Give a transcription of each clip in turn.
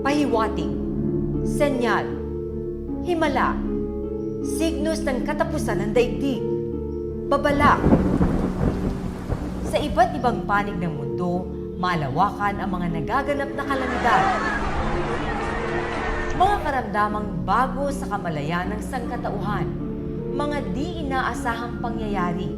pahiwatig, senyal, himala, signos ng katapusan ng daigdig, babala. Sa iba't ibang panig ng mundo, malawakan ang mga nagaganap na kalamidad. Mga karamdamang bago sa kamalayan ng sangkatauhan, mga di inaasahang pangyayari.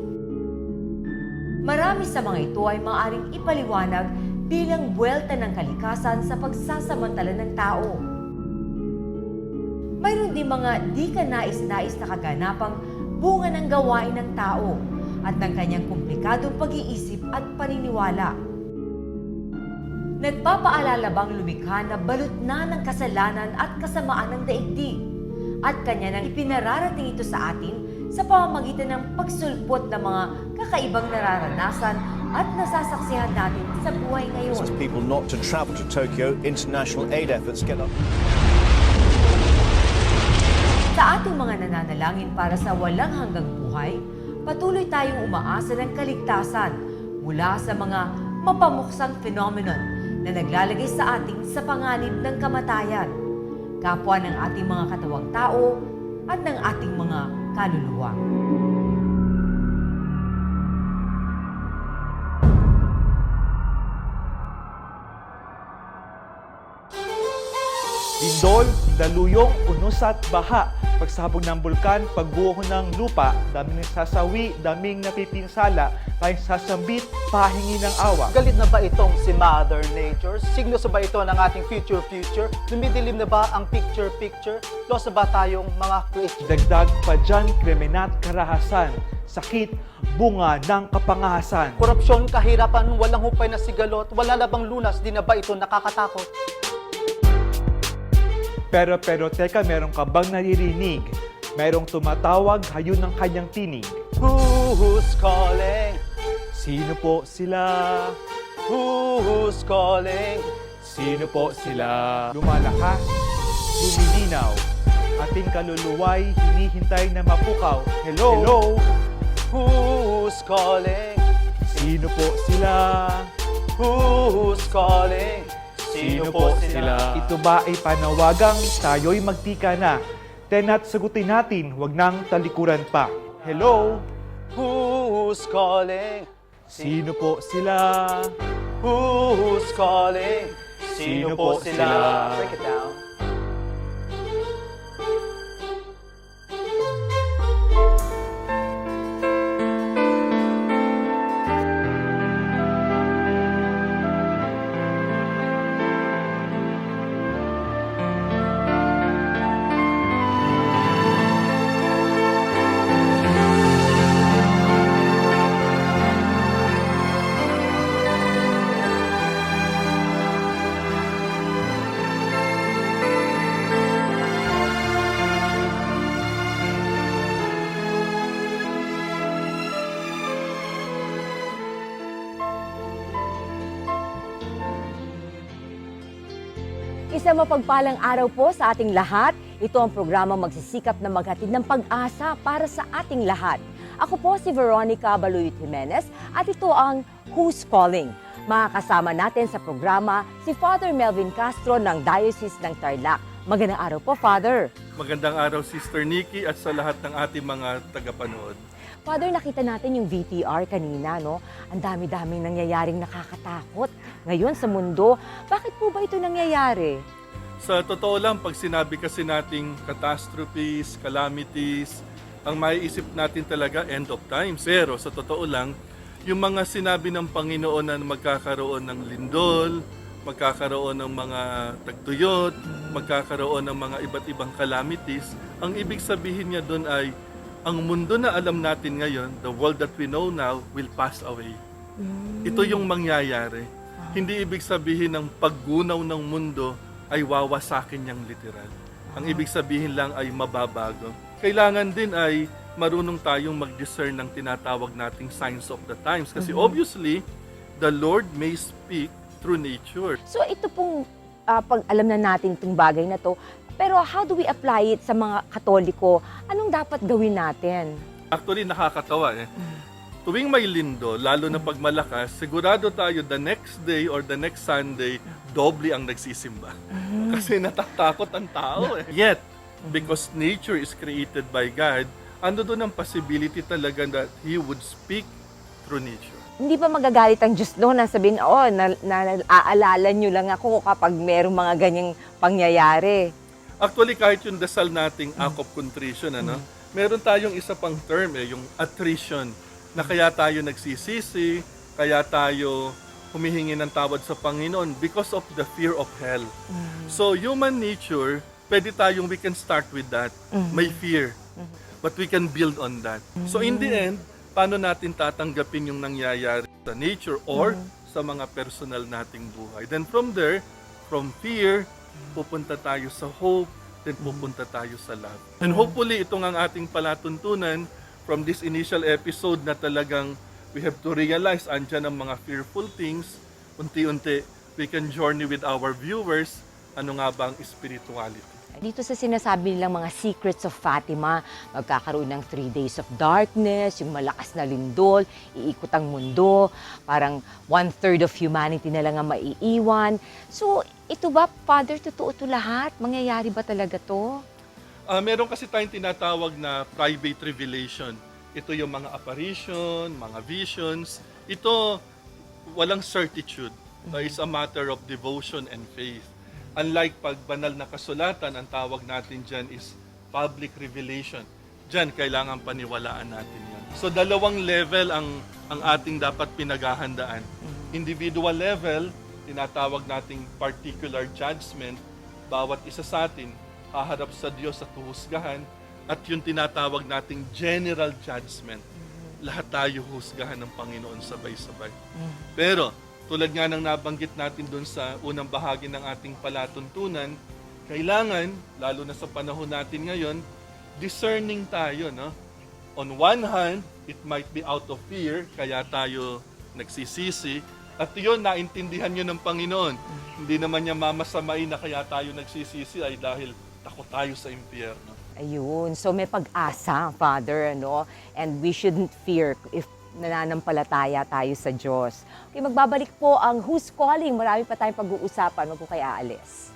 Marami sa mga ito ay maaaring ipaliwanag bilang buwelta ng kalikasan sa pagsasamantala ng tao. Mayroon din mga di ka nais-nais na kaganapang bunga ng gawain ng tao at ng kanyang komplikadong pag-iisip at paniniwala. Nagpapaalala bang lumikha na balot na ng kasalanan at kasamaan ng daigdig at kanya nang ipinararating ito sa atin sa pamamagitan ng pagsulpot ng mga kakaibang nararanasan at nasasaksihan natin sa buhay ngayon. People not to travel to Tokyo, international aid efforts get up. Sa ating mga nananalangin para sa walang hanggang buhay, patuloy tayong umaasa ng kaligtasan mula sa mga mapamuksang phenomenon na naglalagay sa ating sa panganib ng kamatayan, kapwa ng ating mga katawang tao at ng ating mga kaluluwa. Lindol, daluyong, unusat, baha, pagsabog ng bulkan, pagbuho ng lupa, daming nagsasawi, daming napipinsala, tayong sasambit, pahingi ng awa. Galit na ba itong si Mother Nature? Signo sa ba ito ng ating future? Dumidilim na ba ang picture? Lost na ba tayong mga creatures? Dagdag pa dyan, krimen at karahasan, sakit, bunga ng kapangahasan. Korupsyon, kahirapan, walang hupay na sigalot, wala na bang lunas, di na ba ito nakakatakot? Pero teka, meron ka bang naririnig? Merong tumatawag, hayun ng kanyang tinig. Who's calling? Sino po sila? Who's calling? Sino po sila? Lumalakas, lumilinaw, ating kaluluway hinihintay na mapukaw. Hello? Hello? Who's calling? Sino po sila? Who's calling? Sino po sila? Ito ba ay panawagang tayo'y magtika na? Tena't sagutin natin, wag nang talikuran pa. Hello? Who's calling? Sino po sila? Who's calling? Sino po sila? Break it down. Isang mapagpalang araw po sa ating lahat. Ito ang programa magsisikap na maghatid ng pag-asa para sa ating lahat. Ako po si Veronica Baluyot Jimenez at ito ang Who's Calling. Makakasama natin sa programa si Father Melvin Castro ng Diocese ng Tarlac. Magandang araw po, Father. Magandang araw, Sister Nikki, at sa lahat ng ating mga tagapanood. Father, nakita natin yung VTR kanina, no? Ang dami-daming nangyayaring nakakatakot ngayon sa mundo. Bakit po ba ito nangyayari? Sa totoo lang, pag sinabi kasi nating catastrophes, calamities, ang maiisip natin talaga end of times. Pero sa totoo lang, yung mga sinabi ng Panginoon na magkakaroon ng lindol, magkakaroon ng mga tagtuyot, magkakaroon ng mga iba't ibang calamities, ang ibig sabihin niya doon ay ang mundo na alam natin ngayon, the world that we know now, will pass away. Ito yung mangyayari. Hindi ibig sabihin ng paggunaw ng mundo ay wawasakin niyang literal. Ang ibig sabihin lang ay mababago. Kailangan din ay marunong tayong mag-discern ng tinatawag nating signs of the times. Kasi obviously, the Lord may speak through nature. So ito pong pag alam na natin itong bagay na to, pero how do we apply it sa mga Katoliko? Anong dapat gawin natin? Actually, nakakatawa eh. tuwing may lindo, lalo na pag malakas, sigurado tayo the next day or the next Sunday, doble ang nagsisimba. Kasi natatakot ang tao eh. Yet, because nature is created by God, ando doon ang possibility talaga that He would speak through nature. Hindi pa magagalit ang Diyos doon na sabihin, naaalala nyo lang ako kapag merong mga ganyang pangyayari. Actually, kahit yung dasal nating act of contrition, meron tayong isa pang term, yung attrition, na kaya tayo nagsisisi, kaya tayo humihingi ng tawad sa Panginoon because of the fear of hell. So, human nature, we can start with that. May fear. But we can build on that. So, in the end, paano natin tatanggapin yung nangyayari sa nature or sa mga personal nating buhay? Then from there, from fear, pupunta tayo sa hope, then pupunta tayo sa love. And hopefully, itong ang ating palatuntunan from this initial episode na talagang we have to realize andyan ang mga fearful things. Unti-unti, we can journey with our viewers. Ano nga ba ang spirituality? Dito sa sinasabi nilang mga secrets of Fatima, magkakaroon ng 3 days of darkness, yung malakas na lindol, iikot ang mundo, parang 1/3 of humanity na lang ang maiiwan. So, ito ba, Father, totoo ito lahat? Mangyayari ba talaga to? Meron kasi tayong tinatawag na private revelation. Ito yung mga apparition, mga visions. Ito, walang certitude. It's a matter of devotion and faith. Unlike pag banal na kasulatan, ang tawag natin dyan is public revelation. Dyan, kailangan paniwalaan natin yan. So, dalawang level ang ating dapat pinaghahandaan. Individual level, tinatawag nating particular judgment. Bawat isa sa atin, haharap sa Diyos at huhusgahan. At yung tinatawag nating general judgment. Lahat tayo husgahan ng Panginoon sabay-sabay. Pero, tulad nga ng nabanggit natin doon sa unang bahagi ng ating palatuntunan, kailangan, lalo na sa panahon natin ngayon, discerning tayo. No? On one hand, it might be out of fear, kaya tayo nagsisisi. At yun, naintindihan nyo ng Panginoon. Hindi naman niya mamasamain na kaya tayo nagsisisi ay dahil takot tayo sa impyerno. Ayun, so may pag-asa, Father, and we shouldn't fear if nananampalataya tayo sa Diyos. Okay, magbabalik po ang Who's Calling. Marami pa tayong pag-uusapan. Huwag po kayo aalis.